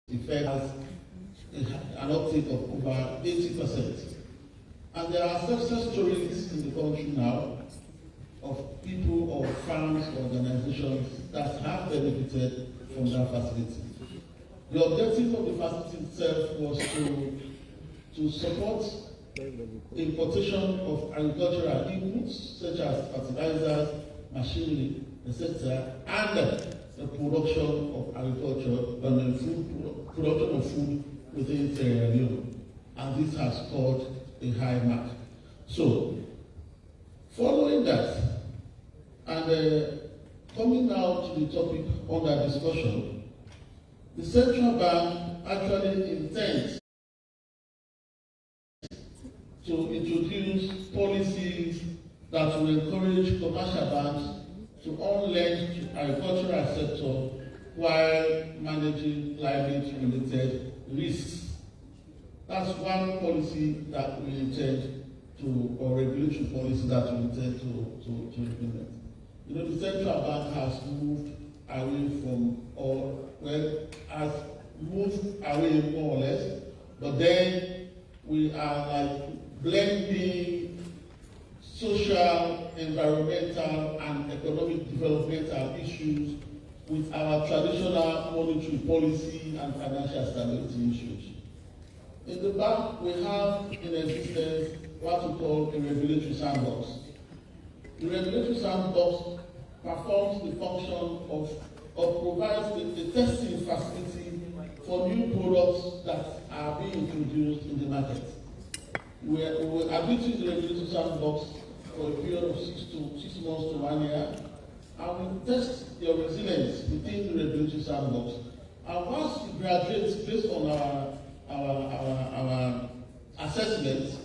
effect has an uptake of over 80%. And there are success stories in the country now of people or farms or organizations that have benefited from that facility. The objective of the facility itself was to support importation of agricultural inputs such as fertilizers, machinery, etc., and the production of agriculture and production of food within Leone. And this has scored a high mark. So, following that, and coming now to the topic under discussion, the central bank actually intends to introduce policies that will encourage commercial banks to lend to agricultural sector while managing climate-related risks. That's one policy that we intend to, or regulatory policy that we intend to implement. You know, the central bank has moved away from, has moved away more or less, but then we are like blending social, environmental, and economic developmental issues with our traditional monetary policy and financial stability issues. In the bank, we have in existence what we call a regulatory sandbox. The regulatory sandbox performs the function of provides the testing facility for new products that are being introduced in the market. We will habituate the regulatory sandbox for a period of 6 months to 1 year, and we test your resilience within the regulatory sandbox. And once you graduate based on our assessments,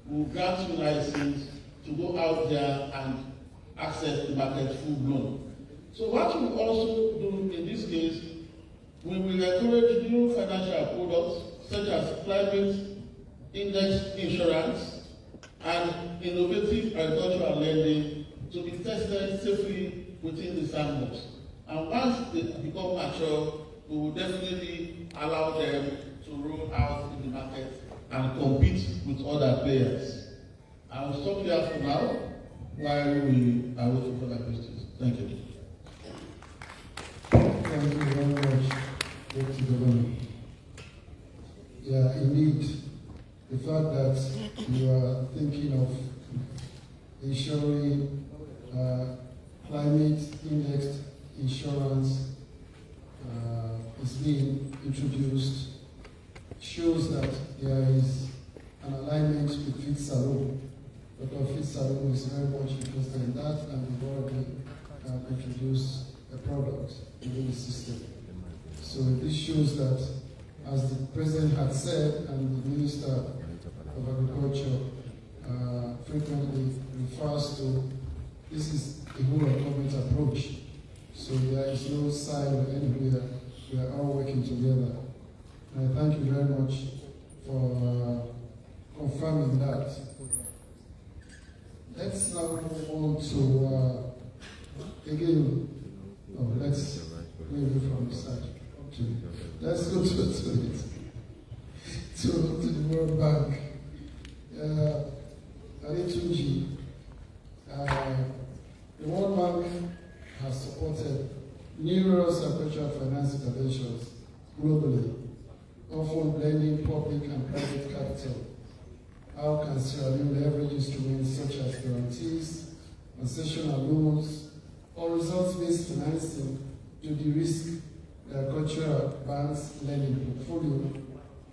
we will grant you license to go out there and access the market full blown. So what we also do in this case, we will encourage new financial products such as climate index insurance and innovative agricultural lending to be tested safely within the sandbox. And once they become mature, we will definitely allow them to roll out in the market and compete with other players. I will stop here for now while we are waiting for further questions. Thank you. Thank you very much, Deputy Governor. Yeah, indeed, the fact that you are thinking of ensuring climate indexed insurance is being introduced shows that there is an alignment with Freetown. Dr. Freetown is very much interested in that, and we've already introduced a product within the system. So this shows that, as the President had said, and the Minister of Agriculture frequently refers to, this is a whole of government approach. So there is no silo anywhere. We are all working together. And I thank you very much for confirming that. Let's now move on to, again, let's move from the side. Let's go to the World Bank. Alitunji, the World Bank has supported numerous agricultural finance interventions globally, often blending public and private capital. How can Sierra Leone leverage instruments such as guarantees, concessional loans, or results-based financing to de-risk the agricultural bank's lending portfolio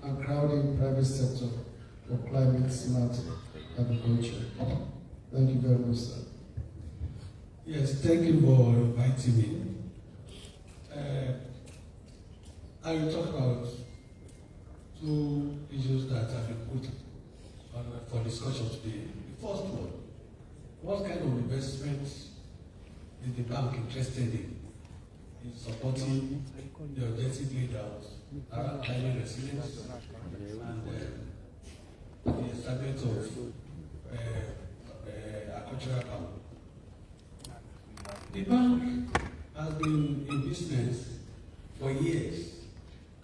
and crowding private sector for climate-smart agriculture? Thank you very much, sir. Yes, thank you for inviting me. I will talk about two issues that have been put on for discussion today. The first one, what kind of investment is the bank interested in supporting the objective laid out around climate resilience and the establishment of agricultural power? The bank has been in business for years,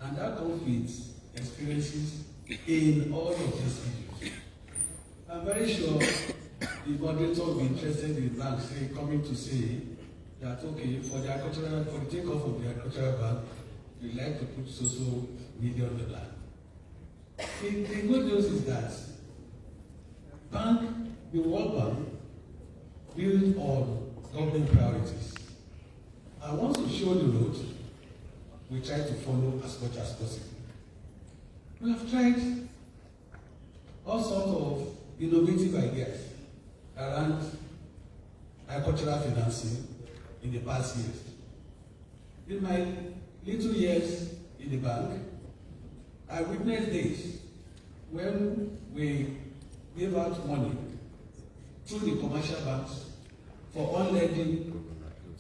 And that comes with experiences in all of these issues. I'm very sure the moderator will be interested in banks coming to say that, okay, for the takeoff of the agricultural bank, we like to put so million on the land. The good news is that the World Bank built on government priorities. And once we show the road, we try to follow as much as possible. We have tried all sorts of innovative ideas around agricultural financing in the past years. In my little years in the bank, I witnessed this when we gave out money through the commercial banks for on-lending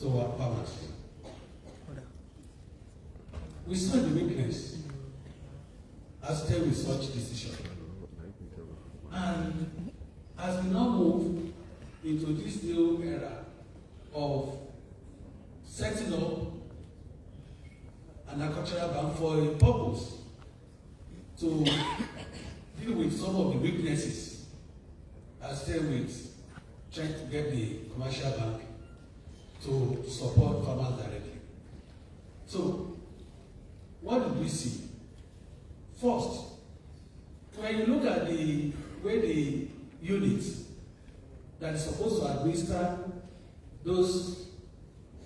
to our farmers. We saw the weakness as there with such decision. And as we now move into this new era of setting up an agricultural bank for a purpose to deal with some of the weaknesses as there with trying to get the commercial bank to support farmers directly. So, what did we see? First, when you look at the way the unit that is supposed to administer those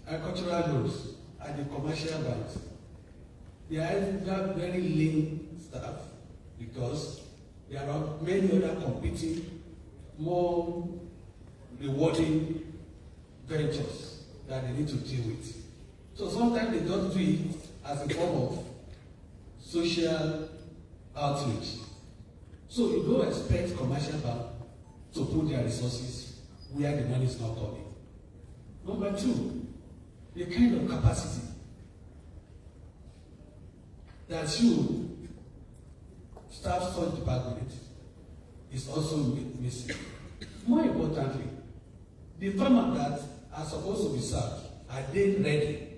agricultural loans at the commercial banks, they have very lean staff because there are many other competing, more rewarding ventures that they need to deal with. So sometimes they don't do it as a form of social outreach. So you don't expect commercial bank to put their resources where the money is not coming. Number two, the kind of capacity that you staff such department is also missing. More importantly, the farmers that are supposed to be served, are they ready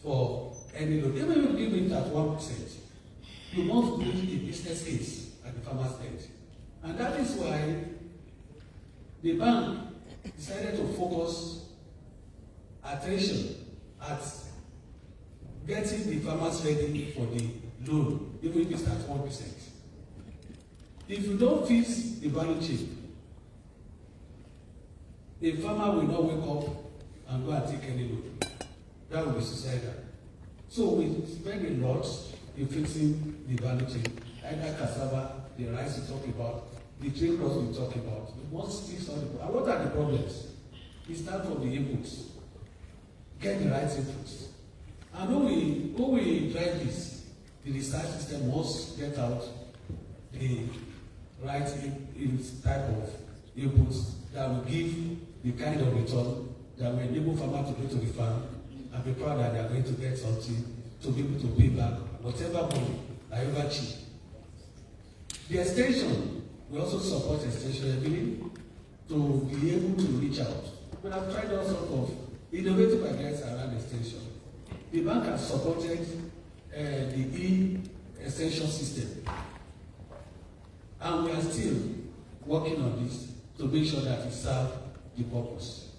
for any loan? Even if you give it at 1%, you must build a business case at the farmer's end. And that is why the bank decided to focus attention at getting the farmers ready for the loan, even if it's at 1%. If you don't fix the value chain, the farmer will not wake up and go and take any loan. That will be suicidal. So we spend a lot in fixing the value chain. Either cassava, the rice we talk about, the trade crops we talk about. We must fix all the problems. And what are the problems? We start from the inputs. Get the right inputs. And when we drive this, the research system must get out the right type of inputs that will give the kind of return that will enable farmers to go to the farm and be proud that they are going to get something to be able to pay back whatever money, however cheap. The extension will also support extension heavily to be able to reach out. But I've tried all sorts of innovative ideas around extension. The bank has supported the e-extension system. And we are still working on this to make sure that it serves the purpose.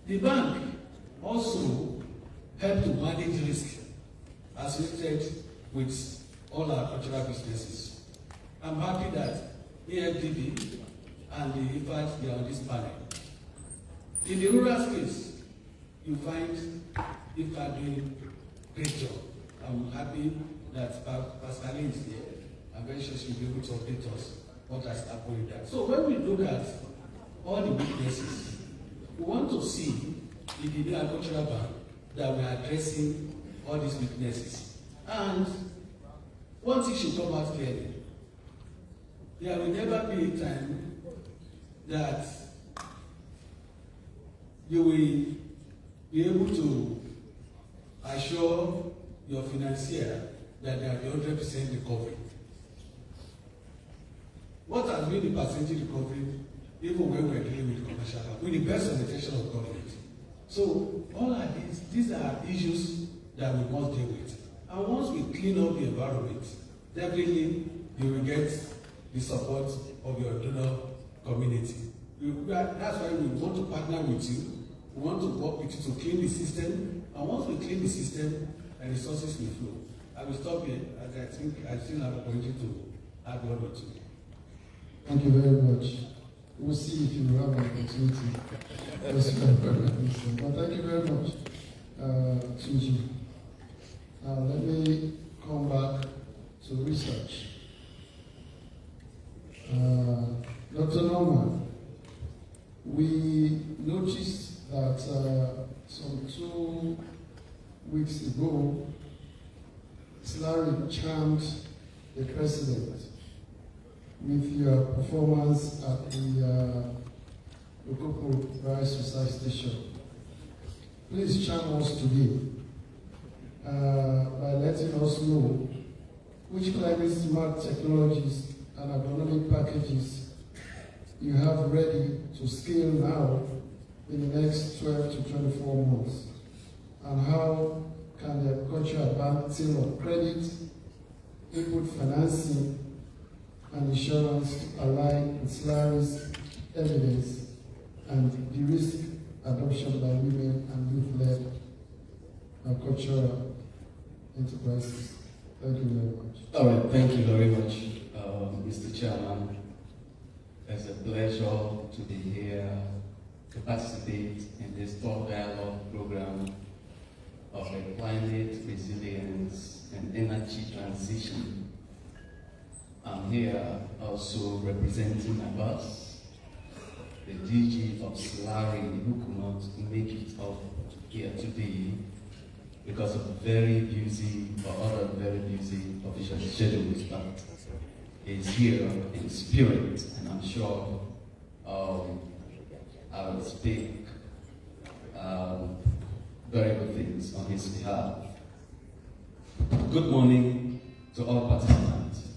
The bank also helps to manage risk associated with all our cultural businesses. I'm happy that AFDB and the IFAD, they are on this panel. In the rural space, you find IFAD doing a great job. I'm happy that Pascaline is here. I'm very sure she'll be able to update us what has happened with that. So when we look at all the weaknesses, we want to see in the new agricultural bank that we are addressing all these weaknesses. And one thing should come out clearly. There will never be a time that you will be able to assure your financier that they are the 100% recovery. What has been the percentage recovery even when we are dealing with commercial bank, with the best intention of government? So all of these are issues that we must deal with. And once we clean up the environment, definitely you will get the support of your donor community. That's why we want to partner with you. We want to work with you to clean the system. And once we clean the system, the resources will flow. I will stop here, as I think I still have a point to add one or two. Thank you very much. We'll see if you have an opportunity. But thank you very much, Tunji. Let me come back to research. Dr. Norman, we noticed that some 2 weeks ago, Slary charmed the president with your performance at the Okopo Rice Society Station. Please charm us today by letting us know which climate smart technologies and agronomic packages you have ready to scale now in the next 12 to 24 months, and how can the agricultural bank tailor credit, input financing, and insurance to align with Slary's evidence and de-risk adoption by women and youth-led agricultural enterprises. Thank you very much. All right, thank you very much, Mr. Chairman. It's a pleasure to be here to participate in this third dialogue program of a climate resilience and energy transition. I'm here also representing Abbas, the DG of Slary, who could not make it up here today because of very busy or other very busy official schedules, but is here in spirit, and I'm sure I will speak very good things on his behalf. Good morning to all participants.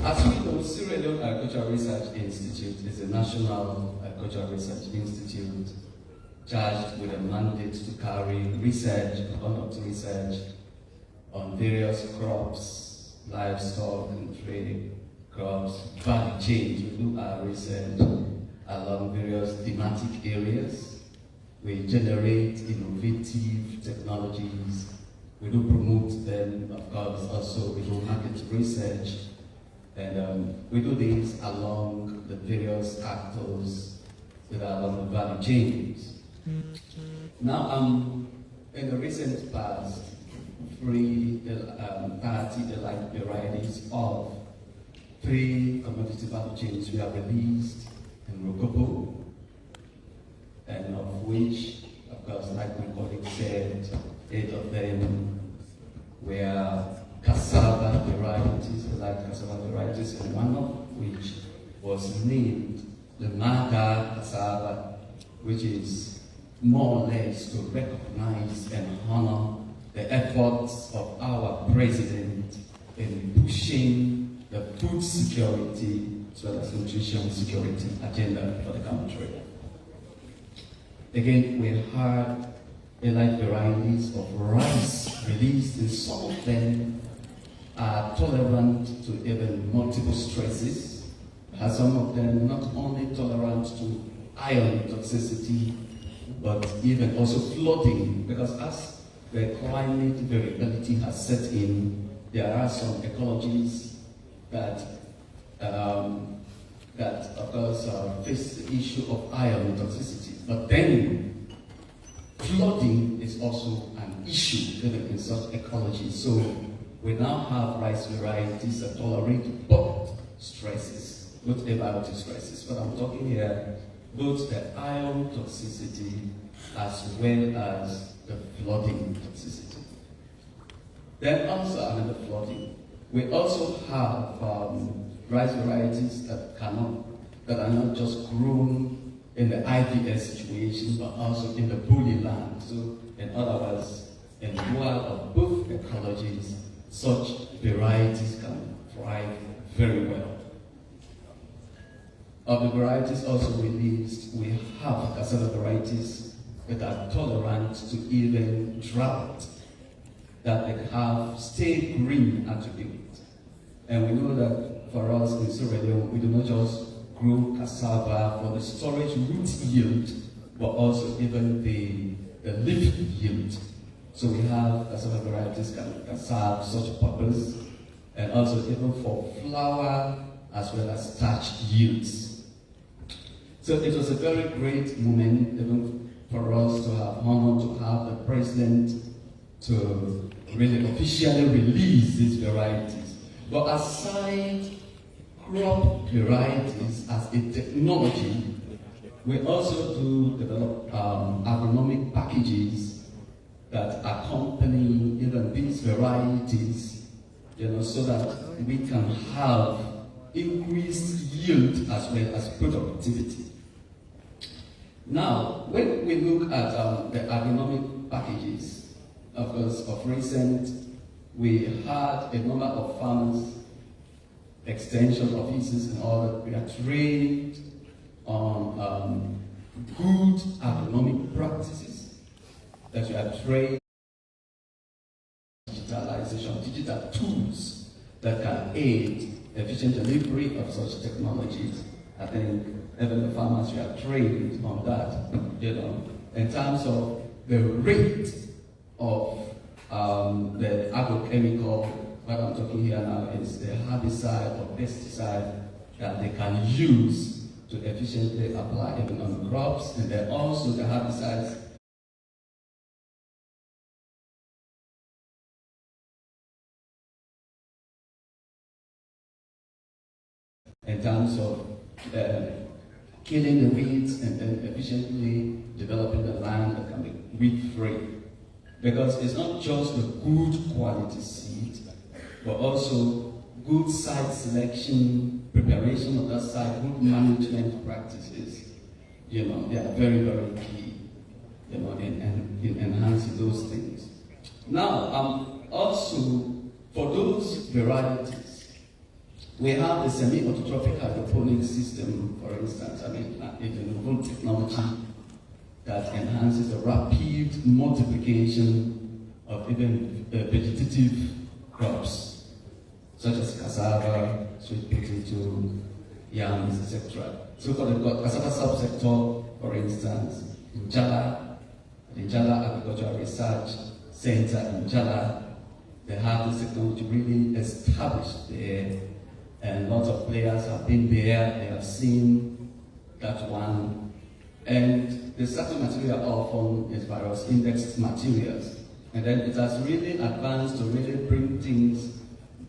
As we know, Sierra Leone Agricultural Research Institute is a national agricultural research institute charged with a mandate to carry research, conduct research on various crops, livestock and trade crops, value chains. We do our research along various thematic areas. We generate innovative technologies. We do promote them, of course. Also, we do market research. And we do this along the various actors that are along the value chains. Now, in the recent past, 30 elite varieties of 3 commodity value chains we have released in Rokopo, and of which, of course, like my colleague said, 8 of them were cassava varieties, elite cassava varieties, and one of which was named the Maga cassava, which is more or less to recognize and honor the efforts of our president in pushing the food security as well as nutrition security agenda for the country. Again, we had elite varieties of rice released, and some of them are tolerant to even multiple stresses, and some of them not only tolerant to iron toxicity, but even also flooding, because as the climate variability has set in, there are some ecologies that of course face the issue of iron toxicity. But then flooding is also an issue even in such ecology. So we now have rice varieties that tolerate both stresses, both abiotic stresses. But I'm talking here both the iron toxicity as well as the flooding toxicity. Then also another flooding. We also have rice varieties that are not just grown in the IPS situation, but also in the bully land. So in other words, in one of both ecologies, such varieties can thrive very well. Of the varieties also released, we have cassava varieties that are tolerant to even drought. that they have stay green attribute. And we know that for us in Sierra Leone, we do not just grow cassava for the storage root yield, but also even the leaf yield. So we have cassava varieties that can serve such a purpose, and also even for flour as well as starch yields. So it was a very great moment even for us to have honor to have the president to really officially release these varieties. But aside crop varieties as a technology, we also do develop agronomic packages that accompany even these varieties, so that we can have increased yield as well as productivity. Now, when we look at the agronomic packages, of course, of recent, we had a number of farmers, extension offices and all that. We are trained on good agronomic practices, that we are trained digitalization, digital tools that can aid efficient delivery of such technologies. I think even the farmers we are trained on that, in terms of the rate of the agrochemical. What I'm talking here now is the herbicide or pesticide that they can use to efficiently apply even on crops, and then also the herbicides in terms of killing the weeds and then efficiently developing the land that can be weed-free. Because it's not just the good quality seed, but also good site selection, preparation of that site, good management practices. They are very, very key, in enhancing those things. Now, also, for those varieties, we have the semi-autotrophic hydroponic system, for instance. I mean, it's a novel technology that enhances the rapid multiplication of even vegetative crops, such as cassava, sweet potato, yams, etc. So for the cassava subsector, for instance, in Jala, the Jala Agricultural Research Center in Jala, they have this technology really established there, and lots of players have been there, they have seen that one. And the starting material often is various indexed materials. And then it has really advanced to really bring things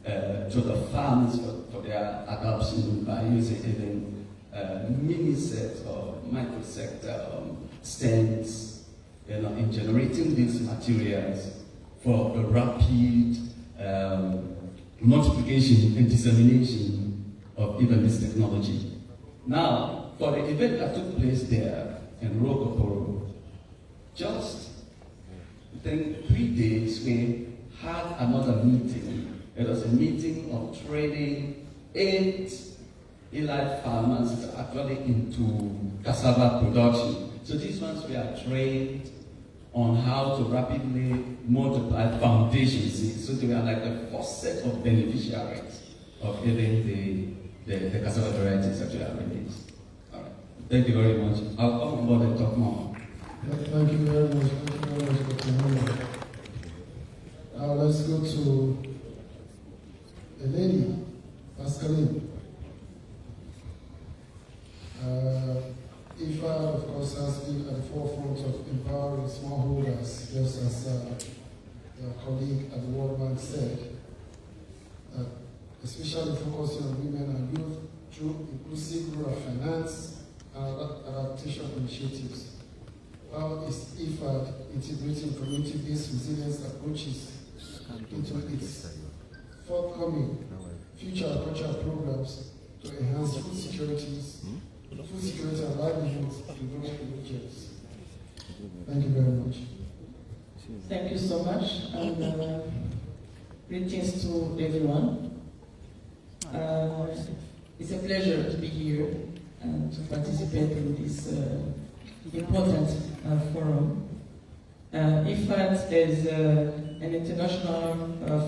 to the farms for their adoption by using even mini sets or microsector stems, in generating these materials for the rapid multiplication and dissemination of even this technology. Now, for the event that took place there in Rokoporo, just I think 3 days, we had another meeting. It was a meeting of training 8 elite farmers that are actually into cassava production. So these ones we are trained on how to rapidly multiply foundation seeds. So they are like the first set of beneficiaries of even the cassava varieties that we have released. Thank you very much. I'll come on board and talk more. Thank you very much. Thank you very much, Dr. Mohammed. Now let's go to a lady, Pascaline. IFA, of course, has been at the forefront of empowering smallholders, just as your colleague at the World Bank said, especially focusing on women and youth through inclusive rural finance and adaptation initiatives. How is IFAD integrating community-based resilience approaches into its forthcoming future agricultural programs to enhance food security and livelihoods in rural regions? Thank you very much. Thank you so much, and greetings to everyone. It's a pleasure to be here and to participate in this important forum. IFAD is an international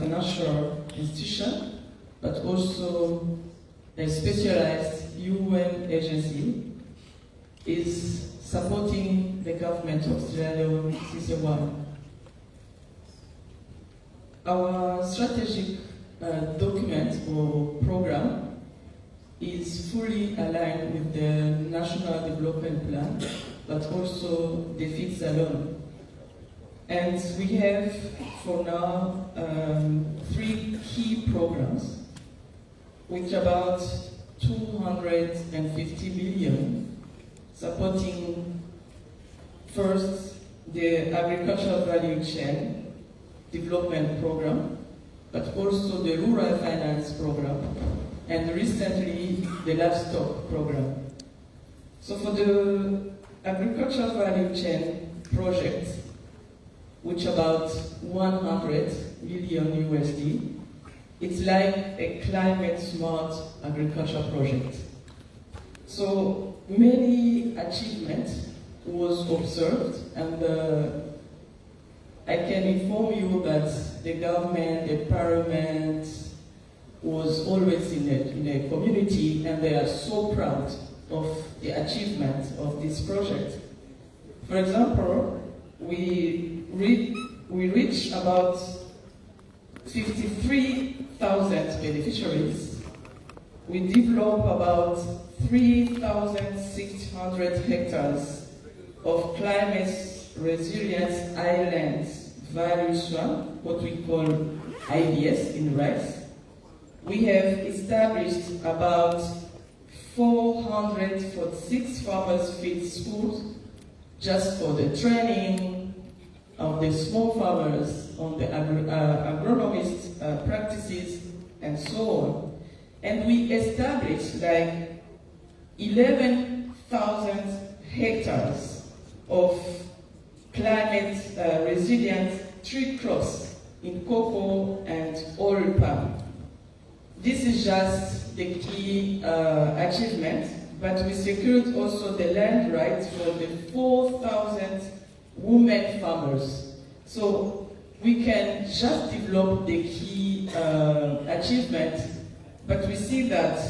financial institution, but also a specialized UN agency, is supporting the government of Sierra Leone since a while. Our strategic document or program is fully aligned with the National Development Plan, but also the Freetown. And we have, for now, 3 key programs with about 250 million, supporting first the agricultural value chain development program, but also the rural finance program, and recently the livestock program. So for the agricultural value chain project, which about 100 million USD, it's like a climate-smart agriculture project. So many achievements was observed, and I can inform you that the government, the parliament, was always in a community, and they are so proud of the achievement of this project. For example, we reached about 53,000 beneficiaries. We developed about 3,600 hectares of climate resilience islands value swamp, what we call IDS in rice. We have established about 446 farmers' field schools just for the training of the small farmers on the agronomist practices and so on. And we established like 11,000 hectares of climate resilient tree crops in cocoa and oil palm. This is just the key achievement, but we secured also the land rights for the 4,000 women farmers. So we can just develop the key achievement, but we see that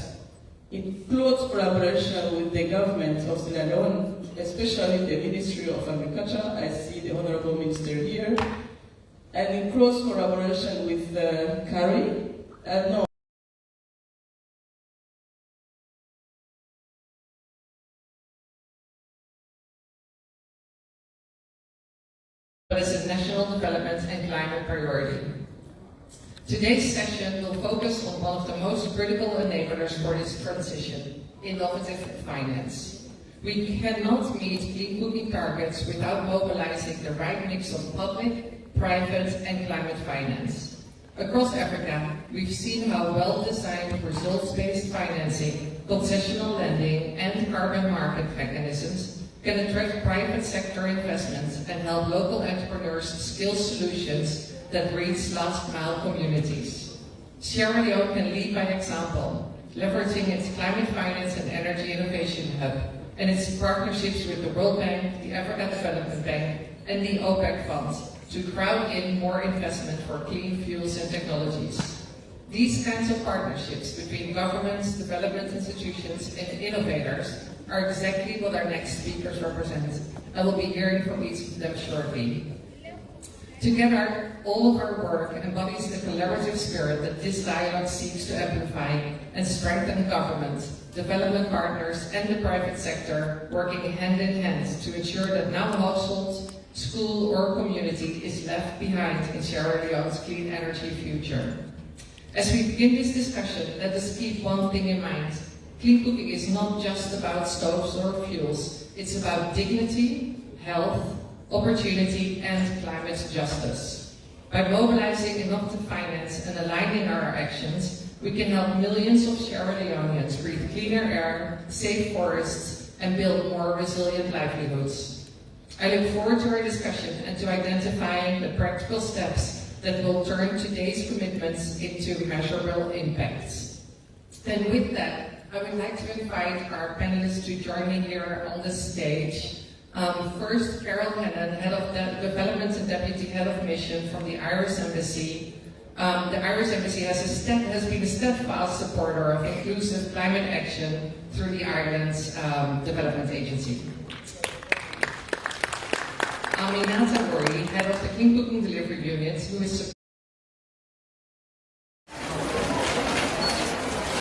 in close collaboration with the government of Sierra Leone, especially the Ministry of Agriculture, I see the Honorable Minister here, and in close collaboration with as a national development and climate priority. Today's session will focus on one of the most critical enablers for this transition, innovative finance. We cannot meet clean cooking targets without mobilizing the right mix of public, private, and climate finance. Across Africa, we've seen how well-designed results-based financing, concessional lending, and carbon market mechanisms can attract private sector investments and help local entrepreneurs scale solutions that reach last-mile communities. Sierra Leone can lead by example, leveraging its climate finance and energy innovation hub and its partnerships with the World Bank, the Africa Development Bank, and the OPEC Fund to crowd in more investment for clean fuels and technologies. These kinds of partnerships between governments, development institutions, and innovators are exactly what our next speakers represent, and we'll be hearing from each of them shortly. Together, all of our work embodies the collaborative spirit that this dialogue seeks to amplify and strengthen government, development partners, and the private sector working hand in hand to ensure that no household, school, or community is left behind in Sierra Leone's clean energy future. As we begin this discussion, let us keep one thing in mind. Clean cooking is not just about stoves or fuels. It's about dignity, health, opportunity, and climate justice. By mobilizing innovative finance and aligning our actions, we can help millions of Sierra Leoneans breathe cleaner air, save forests, and build more resilient livelihoods. I look forward to our discussion and to identifying the practical steps that will turn today's commitments into measurable impacts. And with that, I would like to invite our panelists to join me here on the stage. First, Carol Hannon, Head of Development and Deputy Head of Mission from the Irish Embassy. The Irish Embassy has been a steadfast supporter of inclusive climate action through the Ireland's Development Agency. Aminata Ori, Head of the King Cooking Delivery Unit, who is